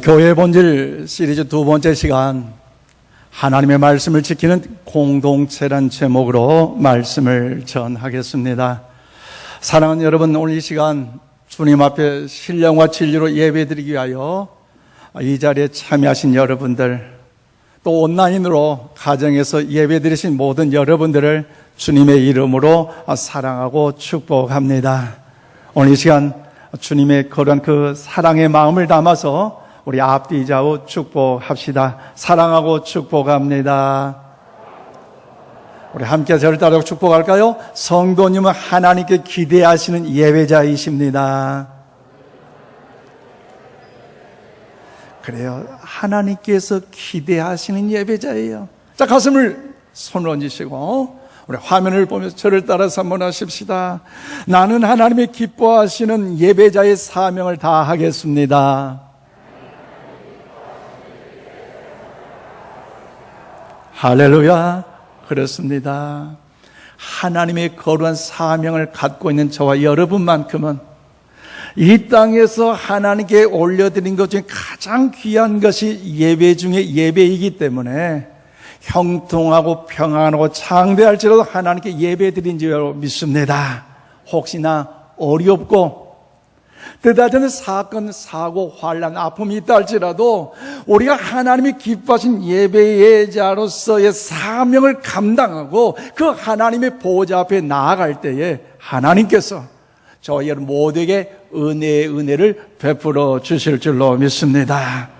교회 본질 시리즈 두 번째 시간, 하나님의 말씀을 지키는 공동체란 제목으로 말씀을 전하겠습니다. 사랑하는 여러분, 오늘 이 시간 주님 앞에 신령과 진리로 예배드리기 위하여 이 자리에 참여하신 여러분들, 또 온라인으로 가정에서 예배드리신 모든 여러분들을 주님의 이름으로 사랑하고 축복합니다. 오늘 이 시간 주님의 거룩한 그 사랑의 마음을 담아서 우리 앞뒤 좌우 축복합시다. 사랑하고 축복합니다. 우리 함께 저를 따라 축복할까요? 성도님은 하나님께 기대하시는 예배자이십니다. 그래요. 하나님께서 기대하시는 예배자예요. 자, 가슴을 손을 얹으시고 우리 화면을 보면서 저를 따라서 한번 하십시다. 나는 하나님의 기뻐하시는 예배자의 사명을 다하겠습니다. 할렐루야. 그렇습니다. 하나님의 거룩한 사명을 갖고 있는 저와 여러분만큼은 이 땅에서 하나님께 올려드린 것 중에 가장 귀한 것이 예배 중에 예배이기 때문에 형통하고 평안하고 창대할지라도 하나님께 예배드린 줄 믿습니다. 혹시나 어렵고 때다전에 사건, 사고, 환난, 아픔이 있다 할지라도 우리가 하나님이 기뻐하신 예배자로서의 사명을 감당하고 그 하나님의 보좌 앞에 나아갈 때에 하나님께서 저와 여러분 모두에게 은혜를 베풀어 주실 줄로 믿습니다.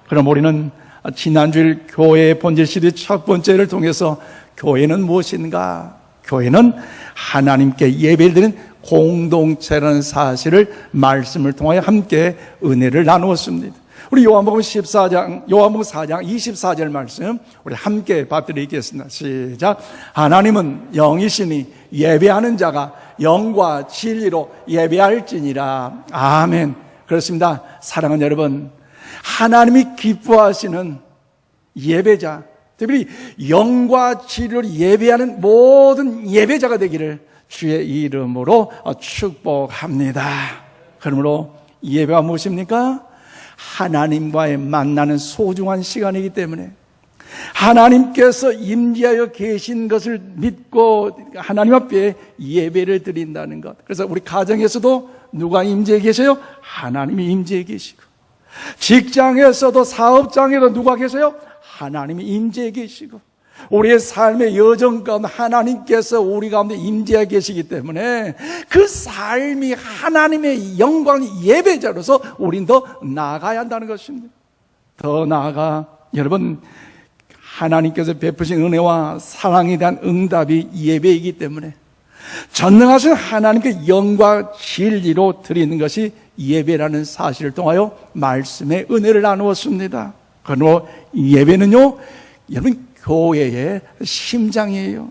그럼 우리는 지난주일 교회의 본질 시리즈 첫 번째를 통해서 교회는 무엇인가? 교회는 하나님께 예배를 드리는 공동체라는 사실을 말씀을 통하여 함께 은혜를 나누었습니다. 우리 요한복음 4장 24절 말씀 우리 함께 받들이겠습니다. 시작. 하나님은 영이시니 예배하는 자가 영과 진리로 예배할지니라. 아멘. 그렇습니다. 사랑하는 여러분, 하나님이 기뻐하시는 예배자, 특별히 영과 진리로 예배하는 모든 예배자가 되기를 주의 이름으로 축복합니다. 그러므로 예배가 무엇입니까? 하나님과의 만나는 소중한 시간이기 때문에 하나님께서 임재하여 계신 것을 믿고 하나님 앞에 예배를 드린다는 것. 그래서 우리 가정에서도 누가 임재해 계세요? 하나님이 임재해 계시고, 직장에서도 사업장에도 누가 계세요? 하나님이 임재해 계시고, 우리의 삶의 여정 가운데 하나님께서 우리 가운데 임재해 계시기 때문에 그 삶이 하나님의 영광 예배자로서 우린 더 나아가야 한다는 것입니다. 더 나아가 여러분, 하나님께서 베푸신 은혜와 사랑에 대한 응답이 예배이기 때문에 전능하신 하나님께 영과 진리로 드리는 것이 예배라는 사실을 통하여 말씀의 은혜를 나누었습니다. 그러므로 예배는요, 여러분 교회의 심장이에요.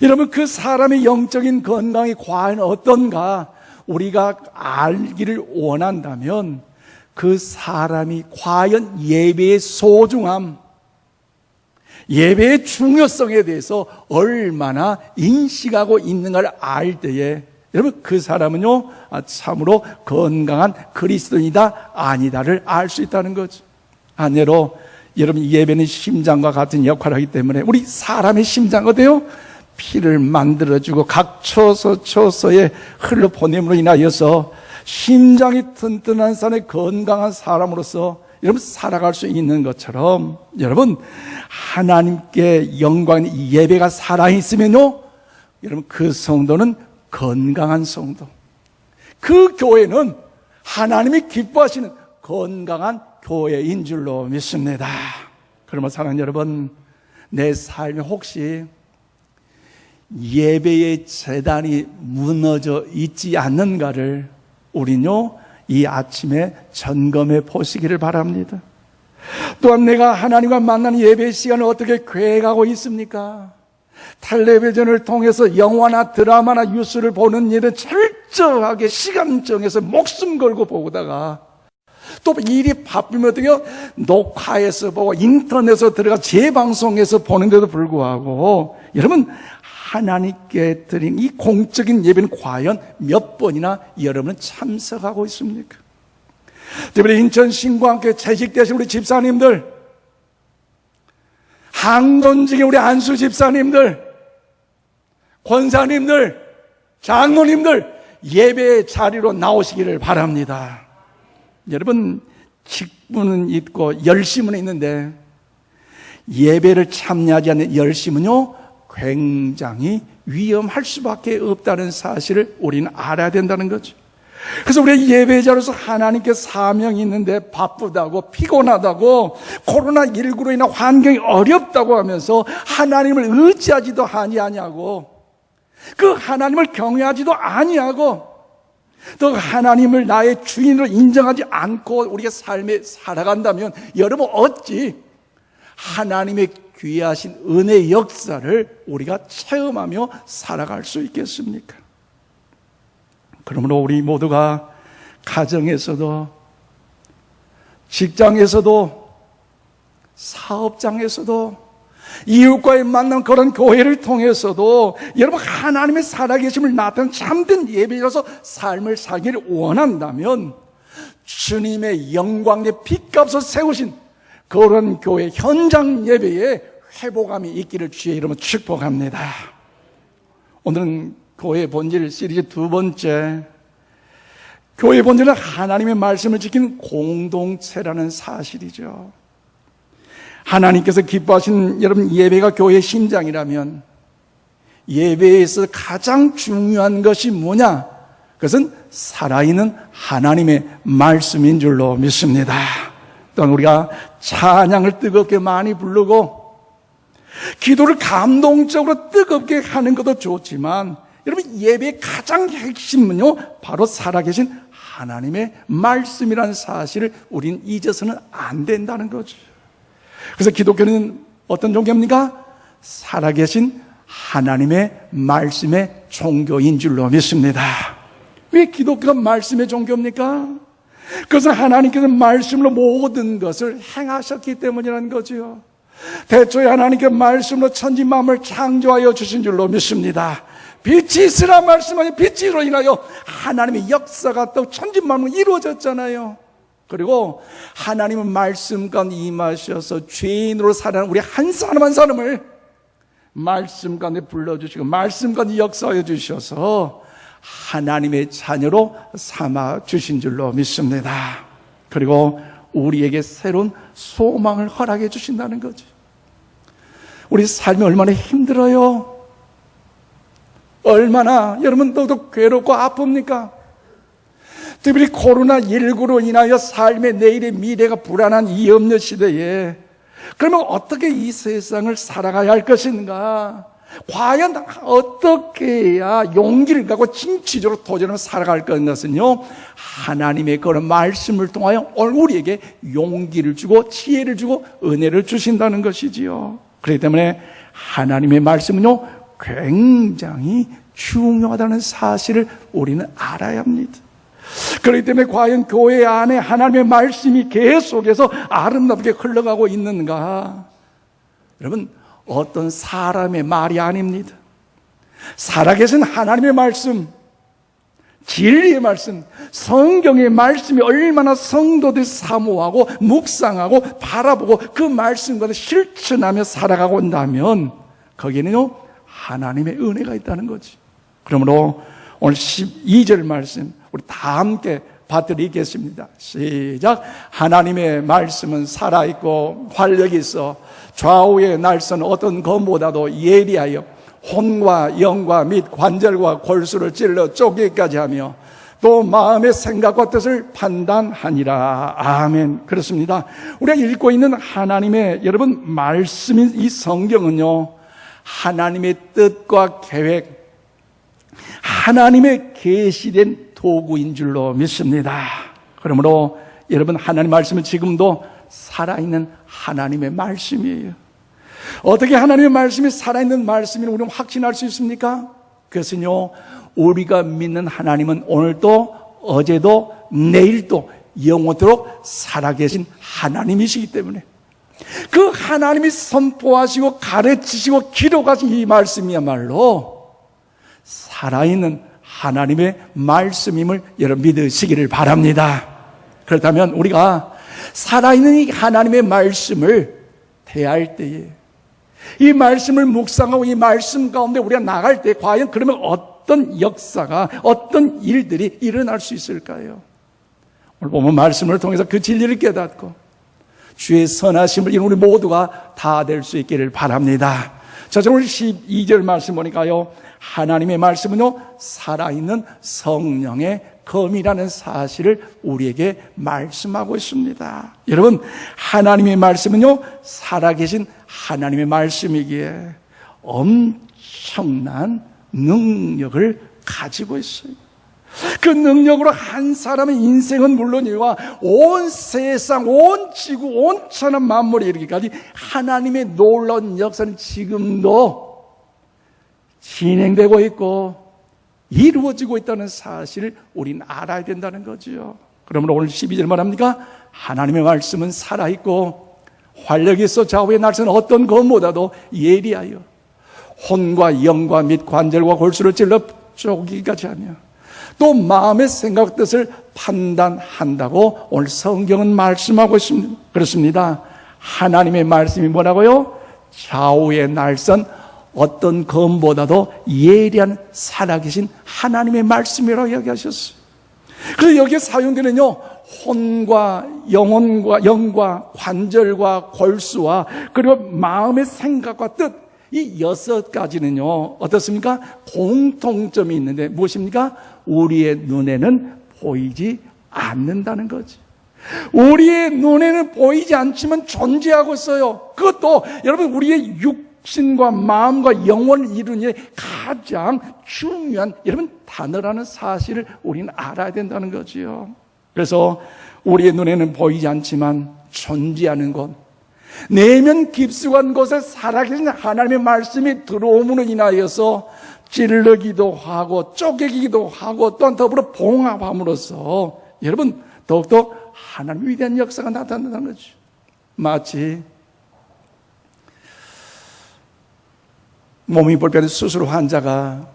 여러분, 그 사람의 영적인 건강이 과연 어떤가 우리가 알기를 원한다면 그 사람이 과연 예배의 소중함, 예배의 중요성에 대해서 얼마나 인식하고 있는가를 알 때에 여러분 그 사람은요 참으로 건강한 그리스도인이다 아니다를 알 수 있다는 거죠. 반대로 여러분, 예배는 심장과 같은 역할을 하기 때문에 우리 사람의 심장 어때요? 피를 만들어주고 각 처소의 흘러보냄으로 인하여서 심장이 튼튼한 사람의 건강한 사람으로서 여러분 살아갈 수 있는 것처럼 여러분 하나님께 영광 예배가 살아있으면요 여러분 그 성도는 건강한 성도, 그 교회는 하나님이 기뻐하시는 건강한 교회인 줄로 믿습니다. 그러면 사랑하는 여러분, 내 삶에 혹시 예배의 재단이 무너져 있지 않는가를 우리는요 이 아침에 점검해 보시기를 바랍니다. 또한 내가 하나님과 만나는 예배의 시간을 어떻게 계획하고 있습니까? 텔레비전을 통해서 영화나 드라마나 뉴스를 보는 일은 철저하게 시간 정해서 목숨 걸고 보다가 또 일이 바쁘면 어떻게요? 녹화해서 보고 인터넷에 들어가 재방송해서 보는데도 불구하고 여러분 하나님께 드린 이 공적인 예배는 과연 몇 번이나 여러분은 참석하고 있습니까? 특별히 인천 신구학교에 재직되신 우리 집사님들, 항전직의 우리 안수 집사님들, 권사님들, 장로님들 예배 자리로 나오시기를 바랍니다. 여러분, 직분은 있고 열심은 있는데 예배를 참여하지 않는 열심은요 굉장히 위험할 수밖에 없다는 사실을 우리는 알아야 된다는 거죠. 그래서 우리 예배자로서 하나님께 사명이 있는데 바쁘다고 피곤하다고 코로나19로 인한 환경이 어렵다고 하면서 하나님을 의지하지도 아니하냐고, 그 하나님을 경외하지도 아니하고 또 하나님을 나의 주인으로 인정하지 않고 우리가 삶에 살아간다면 여러분 어찌 하나님의 귀하신 은혜의 역사를 우리가 체험하며 살아갈 수 있겠습니까? 그러므로 우리 모두가 가정에서도 직장에서도 사업장에서도 이웃과의 만남, 그런 교회를 통해서도 여러분 하나님의 살아계심을 나타내는 참된 예배로서 삶을 살기를 원한다면 주님의 영광의 핏값을 세우신 그런 교회 현장 예배에 회복감이 있기를 주의 이름으로 축복합니다. 오늘은 교회 본질 시리즈 두 번째, 교회 본질은 하나님의 말씀을 지키는 공동체라는 사실이죠. 하나님께서 기뻐하시는 여러분 예배가 교회의 심장이라면 예배에서 가장 중요한 것이 뭐냐? 그것은 살아있는 하나님의 말씀인 줄로 믿습니다. 또한 우리가 찬양을 뜨겁게 많이 부르고 기도를 감동적으로 뜨겁게 하는 것도 좋지만 여러분 예배의 가장 핵심은요 바로 살아계신 하나님의 말씀이라는 사실을 우리는 잊어서는 안 된다는 거죠. 그래서 기독교는 어떤 종교입니까? 살아계신 하나님의 말씀의 종교인 줄로 믿습니다. 왜 기독교가 말씀의 종교입니까? 그것은 하나님께서 말씀으로 모든 것을 행하셨기 때문이라는 거죠. 대초에 하나님께 말씀으로 천지만물을 창조하여 주신 줄로 믿습니다. 빛이 있으라 말씀하니 빛으로 인하여 하나님의 역사가 또 천지만물이 이루어졌잖아요. 그리고 하나님은 말씀 가운데 임하셔서 죄인으로 살아가는 우리 한 사람 한 사람을 말씀 가운데 불러주시고 말씀 가운데 역사하여 주셔서 하나님의 자녀로 삼아 주신 줄로 믿습니다. 그리고 우리에게 새로운 소망을 허락해 주신다는 거죠. 우리 삶이 얼마나 힘들어요? 얼마나 여러분들도 괴롭고 아픕니까? 특별히 코로나19로 인하여 삶의 내일의 미래가 불안한 이 염려 시대에 그러면 어떻게 이 세상을 살아가야 할 것인가? 과연 어떻게 해야 용기를 갖고 진취적으로 도전하며 살아갈 것인가는요 하나님의 그런 말씀을 통하여 우리에게 용기를 주고 지혜를 주고 은혜를 주신다는 것이지요. 그렇기 때문에 하나님의 말씀은요 굉장히 중요하다는 사실을 우리는 알아야 합니다. 그렇기 때문에 과연 교회 안에 하나님의 말씀이 계속해서 아름답게 흘러가고 있는가? 여러분 어떤 사람의 말이 아닙니다. 살아계신 하나님의 말씀, 진리의 말씀, 성경의 말씀이 얼마나 성도들이 사모하고 묵상하고 바라보고 그 말씀과 실천하며 살아가고 온다면 거기에는요 하나님의 은혜가 있다는 거지. 그러므로 오늘 12절 말씀 우리 다 함께 받들이겠습니다. 시작. 하나님의 말씀은 살아있고 활력이 있어 좌우의 날선 어떤 검보다도 예리하여 혼과 영과 및 관절과 골수를 찔러 쪼개기까지 하며 또 마음의 생각과 뜻을 판단하니라. 아멘. 그렇습니다. 우리가 읽고 있는 하나님의 여러분 말씀인 이 성경은요 하나님의 뜻과 계획, 하나님의 계시된 도구인 줄로 믿습니다. 그러므로 여러분 하나님 말씀은 지금도 살아있는 하나님의 말씀이에요. 어떻게 하나님의 말씀이 살아있는 말씀을 우리는 확신할 수 있습니까? 그것은요 우리가 믿는 하나님은 오늘도 어제도 내일도 영원토록 살아계신 하나님이시기 때문에 그 하나님이 선포하시고 가르치시고 기록하신 이 말씀이야말로 살아있는 하나님의 말씀임을 여러분 믿으시기를 바랍니다. 그렇다면 우리가 살아있는 이 하나님의 말씀을 대할 때에, 이 말씀을 묵상하고 이 말씀 가운데 우리가 나갈 때 과연 그러면 어떤 역사가, 어떤 일들이 일어날 수 있을까요? 오늘 보면 말씀을 통해서 그 진리를 깨닫고 주의 선하심을 이룬 우리 모두가 다 될 수 있기를 바랍니다. 자, 오늘 12절 말씀 보니까요, 하나님의 말씀은요, 살아있는 성령의 검이라는 사실을 우리에게 말씀하고 있습니다. 여러분, 하나님의 말씀은요, 살아계신 하나님의 말씀이기에 엄청난 능력을 가지고 있어요. 그 능력으로 한 사람의 인생은 물론이와 온 세상, 온 지구, 온 천하 만물에 이르기까지 하나님의 놀라운 역사는 지금도 진행되고 있고 이루어지고 있다는 사실을 우리는 알아야 된다는 거죠. 그러므로 오늘 12절 말합니까? 하나님의 말씀은 살아있고 활력이 있어 좌우의 날선 어떤 것보다도 예리하여 혼과 영과 및 관절과 골수를 찔러 쪼개기까지 하며 또 마음의 생각 뜻을 판단한다고 오늘 성경은 말씀하고 있습니다. 그렇습니다. 하나님의 말씀이 뭐라고요? 좌우의 날선 어떤 검보다도 예리한 살아계신 하나님의 말씀이라고 이야기하셨어요. 그래서 여기에 사용되는요, 혼과 영과 관절과 골수와 그리고 마음의 생각과 뜻, 이 6가지는요 어떻습니까? 공통점이 있는데 무엇입니까? 우리의 눈에는 보이지 않는다는 거지. 우리의 눈에는 보이지 않지만 존재하고 있어요. 그것도 여러분 우리의 육신과 마음과 영혼을 이루는 가장 중요한 여러분 단어라는 사실을 우리는 알아야 된다는 거지요. 그래서 우리의 눈에는 보이지 않지만 존재하는 것, 내면 깊숙한 곳에 살아계신 하나님의 말씀이 들어옴으로 인하여서 찌르기도 하고 쪼개기도 하고 또한 더불어 봉합함으로써 여러분 더욱더 하나님의 위대한 역사가 나타난다는 거죠. 마치 몸이 불편한 수술 환자가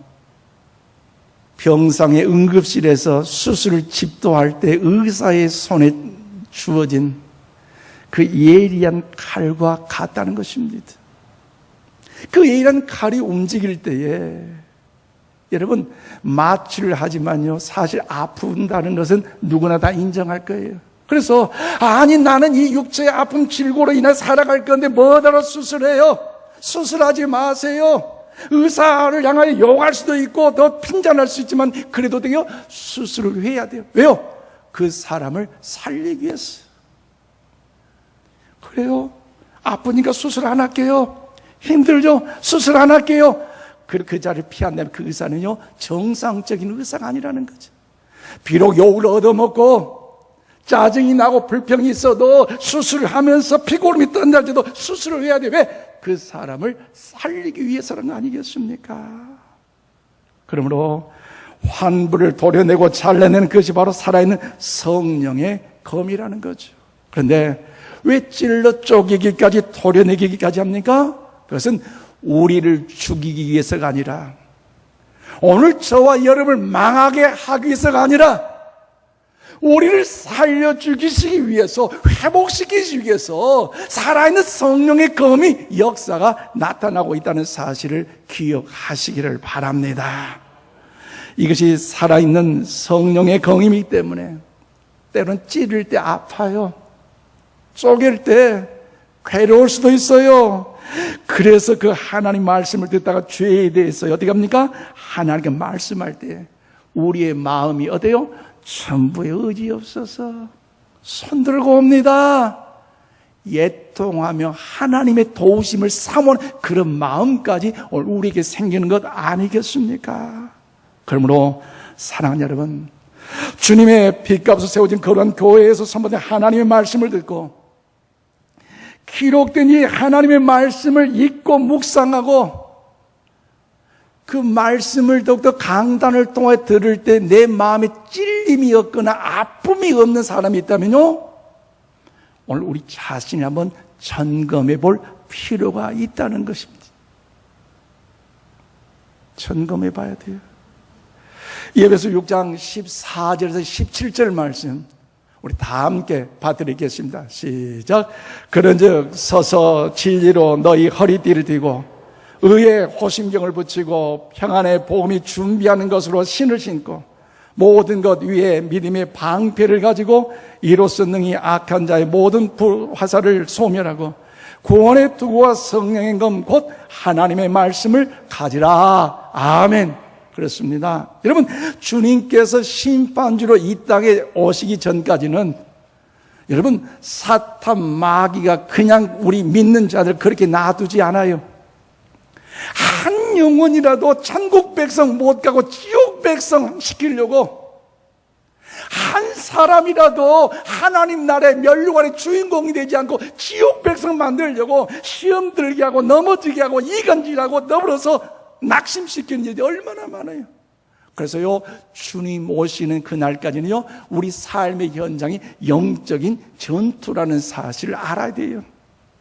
병상의 응급실에서 수술을 집도할 때 의사의 손에 주어진 그 예리한 칼과 같다는 것입니다. 그 예리한 칼이 움직일 때에 여러분 마취를 하지만요 사실 아픈다는 것은 누구나 다 인정할 거예요. 그래서 아니 나는 이 육체의 아픔 질고로 인해 살아갈 건데 뭐하러 수술해요? 수술하지 마세요. 의사를 향하여 욕할 수도 있고 더 핀잔할 수 있지만 그래도 돼요. 수술을 해야 돼요. 왜요? 그 사람을 살리기 위해서. 그래요? 아프니까 수술 안 할게요. 힘들죠? 수술 안 할게요. 그 자리를 피한다면 그 의사는요 정상적인 의사가 아니라는 거죠. 비록 욕을 얻어먹고 짜증이 나고 불평이 있어도 수술을 하면서 피고름이 떤다지도 수술을 해야 돼. 왜? 그 사람을 살리기 위해서는 아니겠습니까? 그러므로 환부를 도려내고 잘라내는 것이 바로 살아있는 성령의 검이라는 거죠. 그런데 왜 찔러 쪼개기까지 도려내기까지 합니까? 그것은 우리를 죽이기 위해서가 아니라 오늘 저와 여러분을 망하게 하기 위해서가 아니라 우리를 살려 죽이시기 위해서, 회복시키시기 위해서 살아있는 성령의 검이 역사가 나타나고 있다는 사실을 기억하시기를 바랍니다. 이것이 살아있는 성령의 검이기 때문에 때로는 찌를 때 아파요. 쪼갤 때 괴로울 수도 있어요. 그래서 그 하나님 말씀을 듣다가 죄에 대해서 어떻게 합니까? 하나님께 말씀할 때 우리의 마음이 어때요? 전부에 의지 없어서 손들고 옵니다. 애통하며 하나님의 도우심을 사모하는 그런 마음까지 우리에게 생기는 것 아니겠습니까? 그러므로 사랑하는 여러분, 주님의 핏값으로 세워진 거룩한 교회에서 선포된 하나님의 말씀을 듣고 기록된 이 하나님의 말씀을 읽고 묵상하고 그 말씀을 더욱더 강단을 통해 들을 때 내 마음에 찔림이 없거나 아픔이 없는 사람이 있다면요, 오늘 우리 자신을 한번 점검해 볼 필요가 있다는 것입니다. 점검해 봐야 돼요. 에베소 6장 14절에서 17절 말씀, 우리 다 함께 받드리겠습니다. 시작. 그런즉 서서 진리로 너희 허리띠를 띠고 의의 호심경을 붙이고 평안의 복음이 준비하는 것으로 신을 신고 모든 것 위에 믿음의 방패를 가지고 이로써 능히 악한 자의 모든 불화살을 소멸하고 구원의 투구와 성령의 검 곧 하나님의 말씀을 가지라. 아멘. 그렇습니다. 여러분, 주님께서 심판주로 이 땅에 오시기 전까지는 여러분, 사탄 마귀가 그냥 우리 믿는 자들 그렇게 놔두지 않아요. 한 영혼이라도 천국 백성 못 가고 지옥 백성 시키려고 한 사람이라도 하나님 나라의 면류관의 주인공이 되지 않고 지옥 백성 만들려고 시험 들게 하고 넘어지게 하고 이간질하고 더불어서 낙심시키는 일이 얼마나 많아요. 그래서요, 주님 오시는 그날까지는요, 우리 삶의 현장이 영적인 전투라는 사실을 알아야 돼요.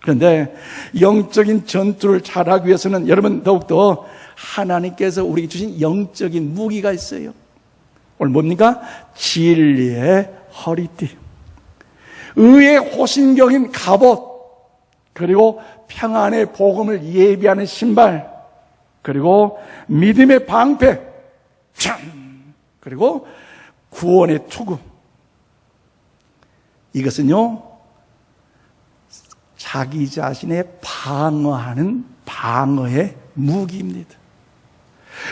그런데 영적인 전투를 잘하기 위해서는 여러분 더욱더 하나님께서 우리에게 주신 영적인 무기가 있어요. 오늘 뭡니까? 진리의 허리띠, 의의 호신경인 갑옷, 그리고 평안의 복음을 예비하는 신발, 그리고 믿음의 방패, 그리고 구원의 투구. 이것은요, 자기 자신의 방어하는 방어의 무기입니다.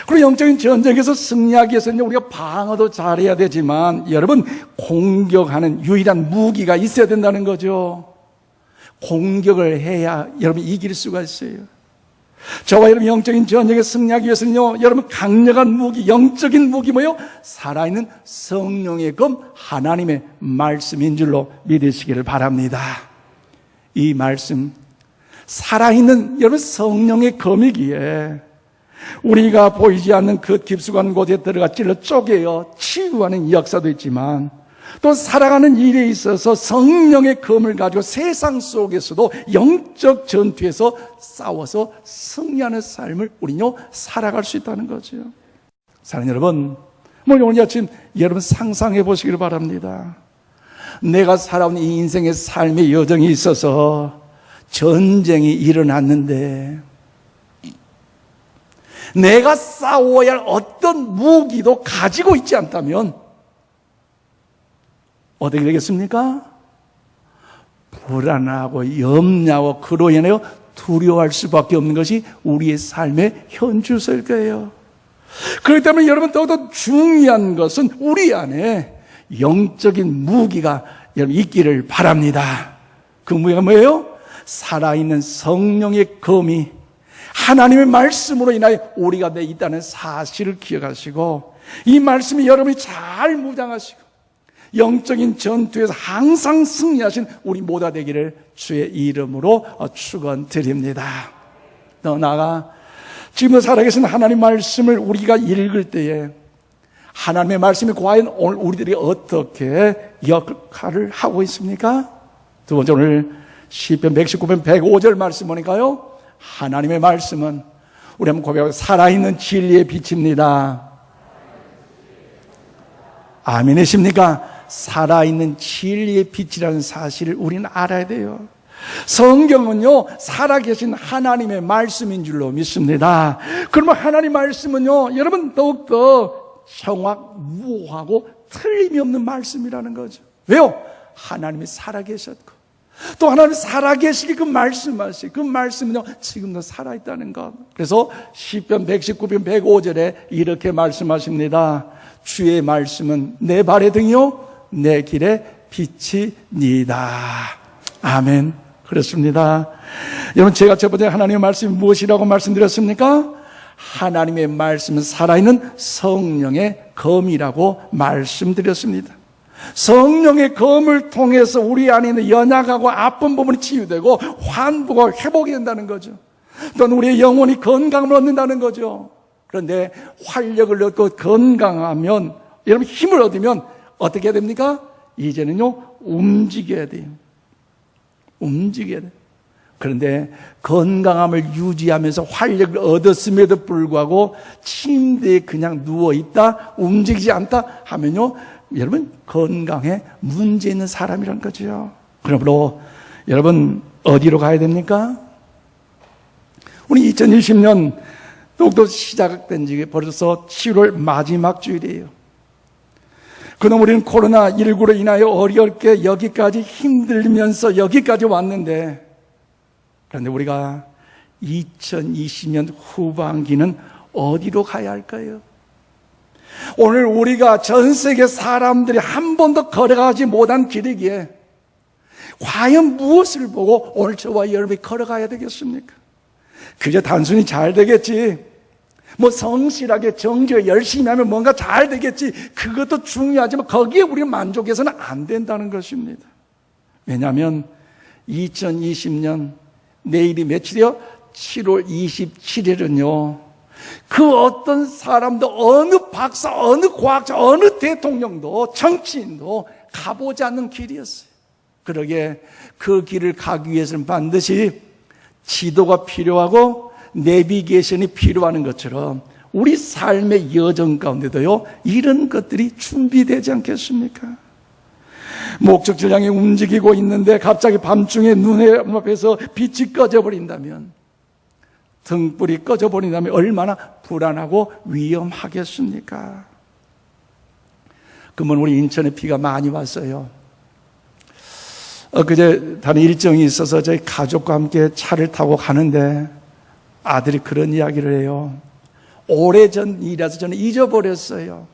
그리고 영적인 전쟁에서 승리하기 위해서는 우리가 방어도 잘해야 되지만 여러분, 공격하는 유일한 무기가 있어야 된다는 거죠. 공격을 해야 여러분 이길 수가 있어요. 저와 여러분 영적인 전쟁에 승리하기 위해서는요, 여러분 강력한 무기, 영적인 무기 뭐요? 살아있는 성령의 검, 하나님의 말씀인 줄로 믿으시기를 바랍니다. 이 말씀, 살아있는 여러분 성령의 검이기에 우리가 보이지 않는 그 깊숙한 곳에 들어가 찔러 쪼개어 치유하는 역사도 있지만 또 살아가는 일에 있어서 성령의 검을 가지고 세상 속에서도 영적 전투에서 싸워서 승리하는 삶을 우리는요 살아갈 수 있다는 거죠. 사랑하는 여러분, 오늘 아침 여러분 상상해 보시기를 바랍니다. 내가 살아온 이 인생의 삶의 여정이 있어서 전쟁이 일어났는데 내가 싸워야 할 어떤 무기도 가지고 있지 않다면 어떻게 되겠습니까? 불안하고 염려하고 그로 인하여 두려워할 수밖에 없는 것이 우리의 삶의 현주소일 거예요. 그렇기 때문에 여러분 더욱더 중요한 것은 우리 안에 영적인 무기가 여러분 있기를 바랍니다. 그 무기가 뭐예요? 살아있는 성령의 검이 하나님의 말씀으로 인하여 우리가 내 있다는 사실을 기억하시고 이 말씀이 여러분이 잘 무장하시고 영적인 전투에서 항상 승리하신 우리 모두가 되기를 주의 이름으로 축원드립니다. 더 나아가 지금도 살아계신 하나님 말씀을 우리가 읽을 때에 하나님의 말씀이 과연 오늘 우리들이 어떻게 역할을 하고 있습니까? 두 번째, 오늘 시편 119편 105절 말씀 보니까요, 하나님의 말씀은 우리 한번 고백하고 살아있는 진리의 빛입니다. 아멘이십니까? 살아있는 진리의 빛이라는 사실을 우리는 알아야 돼요. 성경은요, 살아계신 하나님의 말씀인 줄로 믿습니다. 그러면 하나님 말씀은요, 여러분 더욱더 정확무하고 틀림이 없는 말씀이라는 거죠. 왜요? 하나님이 살아계셨고 또 하나님 살아계시기 그 말씀하시 그 말씀은요 지금도 살아있다는 것. 그래서 시편 119편 105절에 이렇게 말씀하십니다. 주의 말씀은 내 발의 등이요 내 길의 빛이니이다. 아멘. 그렇습니다. 여러분, 제가 첫 번째 하나님의 말씀이 무엇이라고 말씀드렸습니까? 하나님의 말씀은 살아있는 성령의 검이라고 말씀드렸습니다. 성령의 검을 통해서 우리 안에 있는 연약하고 아픈 부분이 치유되고 환부가 회복이 된다는 거죠. 또는 우리의 영혼이 건강을 얻는다는 거죠. 그런데 활력을 얻고 건강하면, 여러분 힘을 얻으면 어떻게 해야 됩니까? 이제는요 움직여야 돼요. 움직여야 돼요. 그런데 건강함을 유지하면서 활력을 얻었음에도 불구하고 침대에 그냥 누워있다 움직이지 않다 하면요 여러분 건강에 문제 있는 사람이란 거죠. 그러므로 여러분 어디로 가야 됩니까? 우리 2020년 또 시작된 지 벌써 7월 마지막 주일이에요. 그동안 우리는 코로나19로 인하여 어렵게 여기까지 힘들면서 여기까지 왔는데, 그런데 우리가 2020년 후반기는 어디로 가야 할까요? 오늘 우리가 전 세계 사람들이 한 번도 걸어가지 못한 길이기에 과연 무엇을 보고 오늘 저와 여러분이 걸어가야 되겠습니까? 그저 단순히 잘 되겠지, 성실하게 정직하게 열심히 하면 뭔가 잘 되겠지, 그것도 중요하지만 거기에 우리가 만족해서는 안 된다는 것입니다. 왜냐하면 2020년 내일이 며칠이요? 7월 27일은요 그 어떤 사람도, 어느 박사, 어느 과학자, 어느 대통령도 정치인도 가보지 않는 길이었어요. 그러기에 그 길을 가기 위해서는 반드시 지도가 필요하고 내비게이션이 필요한 것처럼 우리 삶의 여정 가운데도요 이런 것들이 준비되지 않겠습니까? 목적지를 향해 움직이고 있는데 갑자기 밤중에 눈에 앞에서 빛이 꺼져버린다면, 등불이 꺼져버린다면 얼마나 불안하고 위험하겠습니까? 그러면 우리 인천에 비가 많이 왔어요. 그제 다른 일정이 있어서 저희 가족과 함께 차를 타고 가는데 아들이 그런 이야기를 해요. 오래전 일이라서 저는 잊어버렸어요.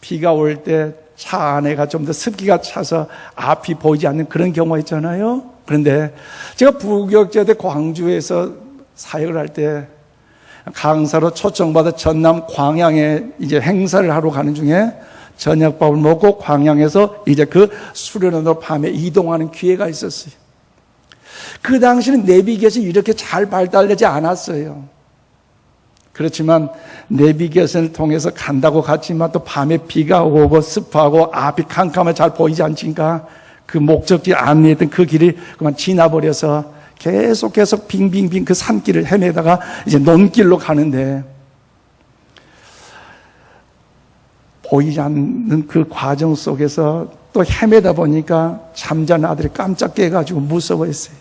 비가 올 때 차 안에가 좀 더 습기가 차서 앞이 보이지 않는 그런 경우가 있잖아요. 그런데 제가 부교육자대 광주에서 사역을 할 때 강사로 초청받아 전남 광양에 이제 행사를 하러 가는 중에 저녁밥을 먹고 광양에서 이제 그 수련원으로 밤에 이동하는 기회가 있었어요. 그 당시는 내비게이션이 이렇게 잘 발달되지 않았어요. 그렇지만 내비게이션을 통해서 간다고 갔지만 또 밤에 비가 오고 습하고 앞이 캄캄하게 잘 보이지 않으니까 그 목적지 안내했던 그 길을 그만 지나버려서 계속 빙빙빙 그 산길을 헤매다가 이제 논길로 가는데, 보이지 않는 그 과정 속에서 또 헤매다 보니까 잠자는 아들이 깜짝 깨가지고 무서워했어요.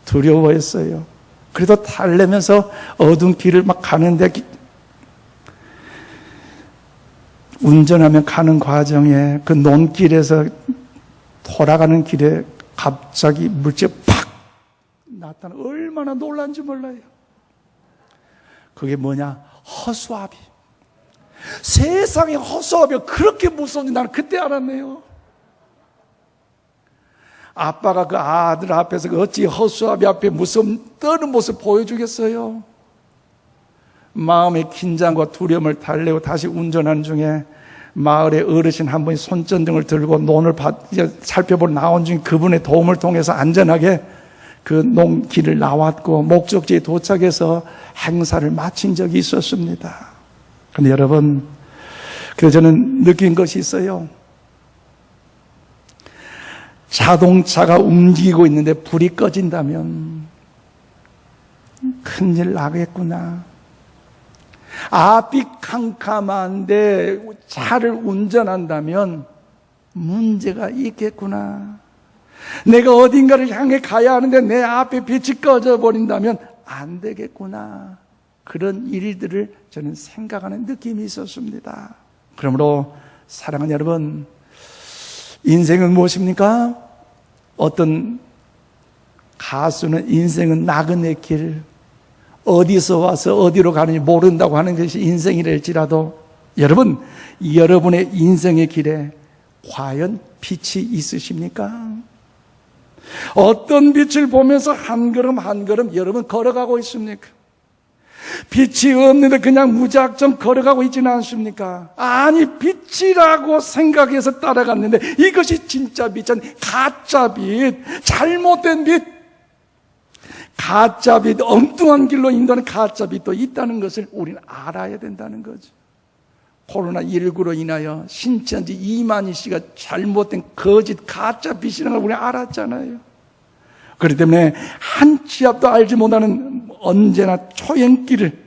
두려워했어요. 그래도 달래면서 어두운 길을 막 가는데, 운전하며 가는 과정에 그 논길에서 돌아가는 길에 갑자기 물체가 팍 나타나 얼마나 놀란지 몰라요. 그게 뭐냐? 허수아비. 세상에 허수아비가 그렇게 무서운지 나는 그때 알았네요. 아빠가 그 아들 앞에서 어찌 허수아비 앞에 무서운 떠는 모습 보여주겠어요? 마음의 긴장과 두려움을 달래고 다시 운전하는 중에 마을의 어르신 한 분이 손전등을 들고 논을 살펴보러 나온 중에 그분의 도움을 통해서 안전하게 그 농길을 나왔고 목적지에 도착해서 행사를 마친 적이 있었습니다. 그런데 여러분, 그래서 저는 느낀 것이 있어요. 자동차가 움직이고 있는데 불이 꺼진다면 큰일 나겠구나. 앞이 캄캄한데 차를 운전한다면 문제가 있겠구나. 내가 어딘가를 향해 가야 하는데 내 앞에 빛이 꺼져버린다면 안 되겠구나. 그런 일들을 저는 생각하는 느낌이 있었습니다. 그러므로 사랑하는 여러분, 인생은 무엇입니까? 어떤 가수는 인생은 나그네 길, 어디서 와서 어디로 가는지 모른다고 하는 것이 인생이랄지라도, 여러분, 여러분의 인생의 길에 과연 빛이 있으십니까? 어떤 빛을 보면서 한 걸음 한 걸음 여러분 걸어가고 있습니까? 빛이 없는데 그냥 무작정 걸어가고 있지는 않습니까? 아니, 빛이라고 생각해서 따라갔는데 이것이 진짜 빛은 가짜 빛, 잘못된 빛, 가짜 빛, 엉뚱한 길로 인도하는 가짜 빛도 있다는 것을 우리는 알아야 된다는 거죠. 코로나19로 인하여 신천지 이만희 씨가 잘못된 거짓 가짜 빛이라는 걸 우리는 알았잖아요. 그렇기 때문에 한 치 앞도 알지 못하는 언제나 초행길을,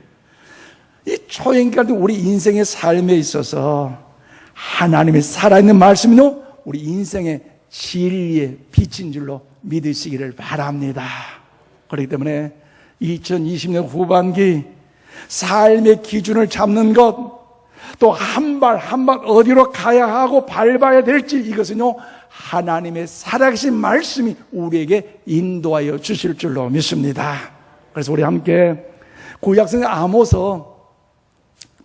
이 초행길도 우리 인생의 삶에 있어서 하나님의 살아있는 말씀은요, 우리 인생의 진리의 빛인 줄로 믿으시기를 바랍니다. 그렇기 때문에 2020년 후반기 삶의 기준을 잡는 것, 또 한 발 한 발 어디로 가야 하고 밟아야 될지, 이것은요, 하나님의 살아계신 말씀이 우리에게 인도하여 주실 줄로 믿습니다. 그래서 우리 함께 구약성경 아모서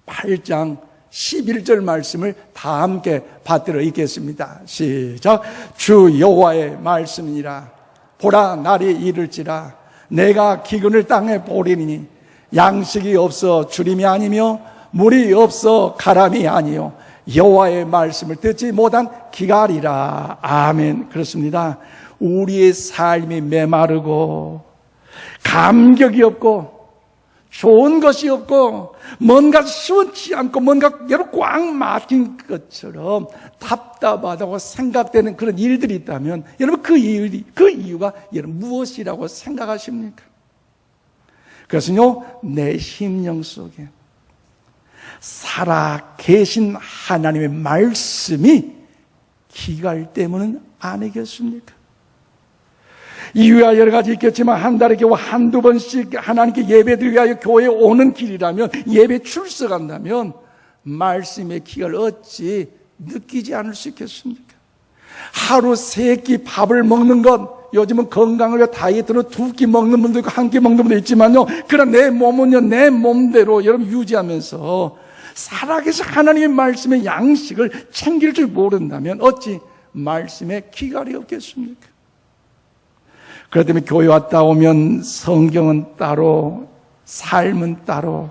8장 11절 말씀을 다 함께 받들어 읽겠습니다. 시작. 주 여호와의 말씀이니라. 보라, 날이 이를지라. 내가 기근을 땅에 보리니 양식이 없어 주림이 아니며 물이 없어 가람이 아니요 여호와의 말씀을 듣지 못한 기갈이라. 아멘. 그렇습니다. 우리의 삶이 메마르고 감격이 없고 좋은 것이 없고 뭔가 시원치 않고 뭔가 꽉 막힌 것처럼 답답하다고 생각되는 그런 일들이 있다면, 여러분 그 이유가 여러분 무엇이라고 생각하십니까? 그것은요, 내 심령 속에 살아 계신 하나님의 말씀이 기갈 때문은 아니겠습니까? 이유야 여러 가지 있겠지만 한 달에 겨우 한두 번씩 하나님께 예배드리기 위하여 교회에 오는 길이라면, 예배 출석한다면 말씀의 기가를 어찌 느끼지 않을 수 있겠습니까? 하루 3끼 밥을 먹는 것, 요즘은 건강을 위해 다이어트로 2끼 먹는 분도 있고 1끼 먹는 분도 있지만요, 그러나 내 몸은요, 내 몸대로 여러분 유지하면서 살아계신 하나님의 말씀의 양식을 챙길 줄 모른다면 어찌 말씀에 기갈이 없겠습니까? 그렇기 때문에 교회 왔다 오면 성경은 따로, 삶은 따로.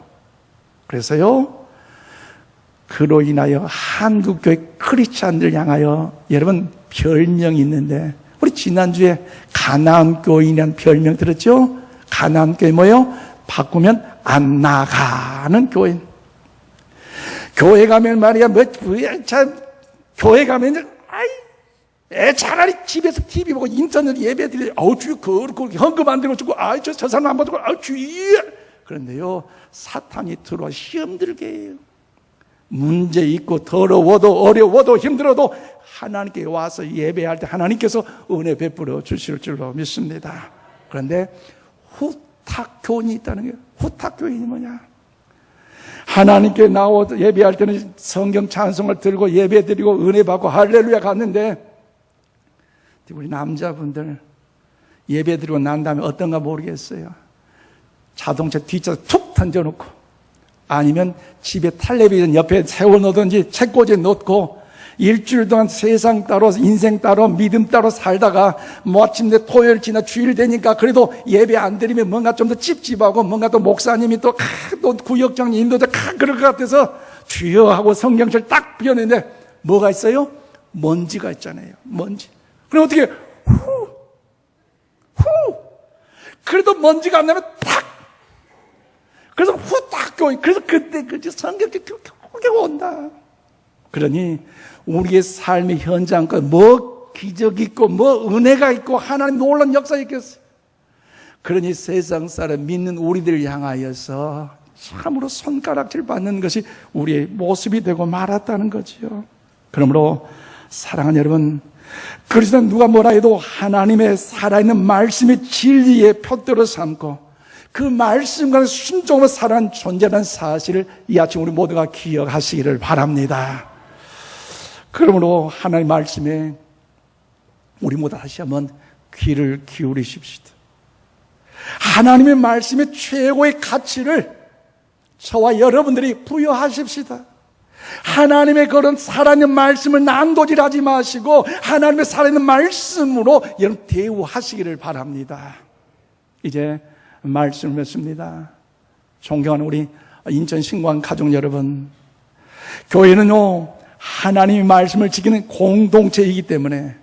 그래서요, 그로 인하여 한국교회 크리스찬들 향하여 여러분 별명이 있는데, 우리 지난주에 가나안교인이라는 별명 들었죠? 가나안교회 뭐예요? 바꾸면 안 나가는 교인. 교회 가면 말이야, 교회 가면 차라리 집에서 TV 보고 인터넷 예배 드리지, 주여, 그렇게 헌금 안 들고 주고, 저 사람 안 받고, 주여. 그런데요, 사탄이 들어와 시험 들게 해요. 문제 있고, 더러워도, 어려워도, 힘들어도, 하나님께 와서 예배할 때 하나님께서 은혜 베풀어 주실 줄로 믿습니다. 그런데, 후탁교인이 있다는 거예요. 후탁교인이 뭐냐? 하나님께 나와서 예배할 때는 성경 찬송을 들고 예배 드리고 은혜 받고 할렐루야 갔는데, 우리 남자분들 예배 드리고 난 다음에 어떤가 모르겠어요. 자동차 뒷좌석에 툭 던져놓고, 아니면 집에 텔레비전 옆에 세워놓든지 책꽂이에 놓고 일주일 동안 세상 따로 인생 따로 믿음 따로 살다가 마침내 토요일 지나 주일 되니까 그래도 예배 안 드리면 뭔가 좀 더 찝찝하고, 뭔가 또 목사님이 또 구역장님 인도자 그럴 것 같아서 주여 하고 성경책 딱 비웠는데 뭐가 있어요? 먼지가 있잖아요. 먼지. 그럼 어떻게 그래도 먼지가 안 나면 탁. 그래서 후딱 교인. 그래서 그때 성경책 그렇게 온다. 그러니 우리의 삶의 현장과 뭐 기적이 있고 뭐 은혜가 있고 하나님 놀라운 역사가 있겠어요. 그러니 세상 사람 믿는 우리들을 향하여서 참으로 손가락질 받는 것이 우리의 모습이 되고 말았다는 거지요. 그러므로 사랑하는 여러분, 그리스도는 누가 뭐라 해도 하나님의 살아있는 말씀의 진리의 표대로 삼고 그 말씀과 순종으로 살아가는 존재라는 사실을 이 아침 우리 모두가 기억하시기를 바랍니다. 그러므로 하나님의 말씀에 우리 모두 다시 한번 귀를 기울이십시다. 하나님의 말씀의 최고의 가치를 저와 여러분들이 부여하십시다. 하나님의 그런 살아있는 말씀을 난도질하지 마시고 하나님의 살아있는 말씀으로 여러분 대우하시기를 바랍니다. 이제 말씀을 맺습니다. 존경하는 우리 인천 신광 가족 여러분, 교회는요 하나님의 말씀을 지키는 공동체이기 때문에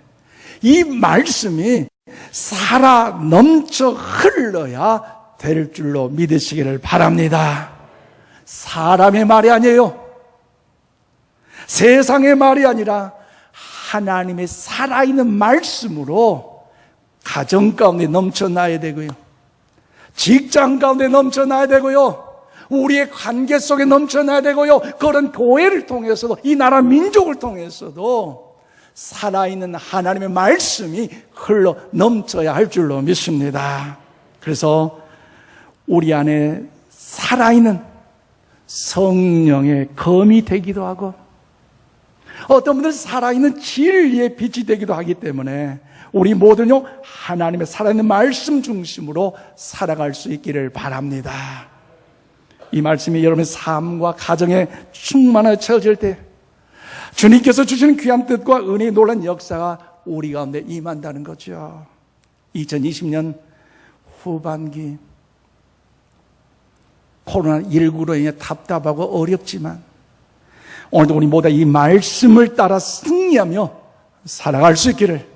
이 말씀이 살아 넘쳐 흘러야 될 줄로 믿으시기를 바랍니다. 사람의 말이 아니에요. 세상의 말이 아니라 하나님의 살아있는 말씀으로 가정 가운데 넘쳐나야 되고요, 직장 가운데 넘쳐나야 되고요, 우리의 관계 속에 넘쳐나야 되고요. 그런 교회를 통해서도, 이 나라 민족을 통해서도 살아있는 하나님의 말씀이 흘러 넘쳐야 할 줄로 믿습니다. 그래서 우리 안에 살아있는 성령의 검이 되기도 하고, 어떤 분들은 살아있는 진리의 빛이 되기도 하기 때문에 우리 모두는요, 하나님의 살아있는 말씀 중심으로 살아갈 수 있기를 바랍니다. 이 말씀이 여러분의 삶과 가정에 충만하게 채워질 때 주님께서 주시는 귀한 뜻과 은혜의 놀라운 역사가 우리 가운데 임한다는 거죠. 2020년 후반기 코로나19로 인해 답답하고 어렵지만 오늘도 우리 모두 이 말씀을 따라 승리하며 살아갈 수 있기를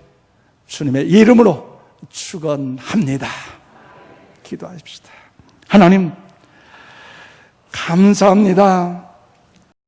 주님의 이름으로 축원합니다. 기도하십시다. 하나님 감사합니다.